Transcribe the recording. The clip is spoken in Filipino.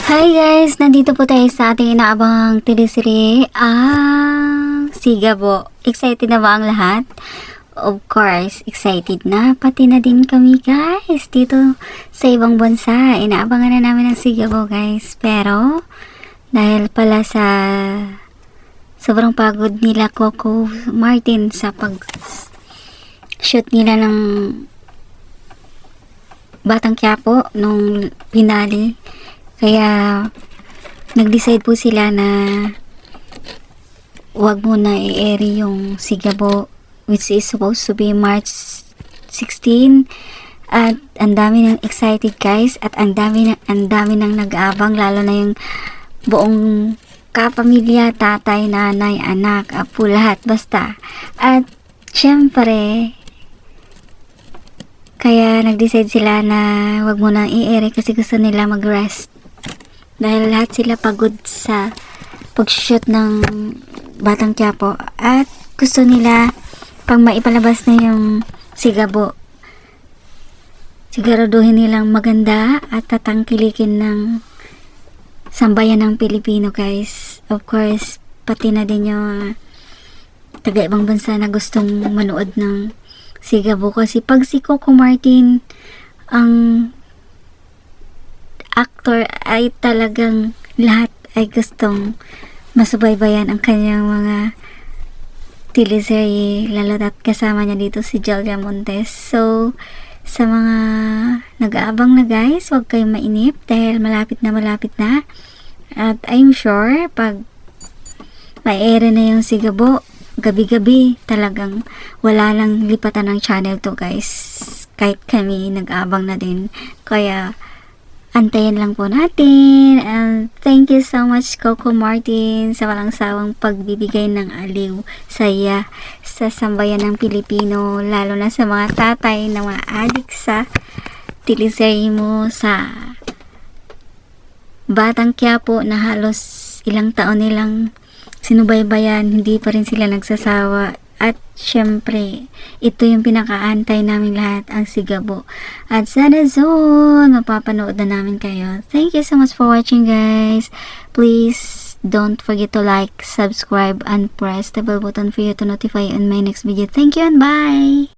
Hi guys! Nandito po tayo sa ating inaabang teleserye, ang Sigabo. Excited na ba ang lahat? Of course, excited na. Pati na din kami guys dito sa ibang bansa. Inaabangan na namin ang Sigabo guys. Pero, dahil pala sa sobrang pagod nila Coco Martin sa pag-shoot nila ng Batang Quiapo nung finale. Kaya, nag-decide po sila na wag muna i-air yung Sigabo, which is supposed to be March 16. At ang dami ng excited guys, at ang dami nang nag-aabang, lalo na yung buong kapamilya, tatay, nanay, anak, apo, lahat, basta. At syempre, kaya nag-decide sila na wag muna i-air kasi gusto nila mag-rest. Dahil lahat sila pagod sa pag-shoot ng Batang Quiapo at gusto nila pang maipalabas na yung Sigabo, siguraduhin nilang maganda at tatangkilikin ng sambayan ng Pilipino guys. Of course, pati na din yung taga-ibang bansa na gustong manood ng Sigabo kasi pag si Coco Martin ang actor ay talagang lahat ay gustong masubaybayan ang kanyang mga teleserye, lalo at kasama niya dito si Julia Montes. So, sa mga nag-aabang na guys, huwag kayong mainip dahil malapit na. At I'm sure pag may-air na yung Sigabo, gabi-gabi talagang wala lang lipatan ng channel to guys. Kahit kami nag-aabang na din. Kaya antayin lang po natin. And thank you so much Coco Martin sa walang sawang pagbibigay ng aliw, saya sa sambayan ng Pilipino, lalo na sa mga tatay na mga adik sa teleserye mo sa Batang Quiapo na halos ilang taon nilang sinubaybayan, hindi pa rin sila nagsasawa. At syempre, ito yung pinakaantay namin lahat, ang Sigabo. At sana soon, mapapanood na namin kayo. Thank you so much for watching guys. Please don't forget to like, subscribe, and press the bell button for you to notify on my next video. Thank you and bye!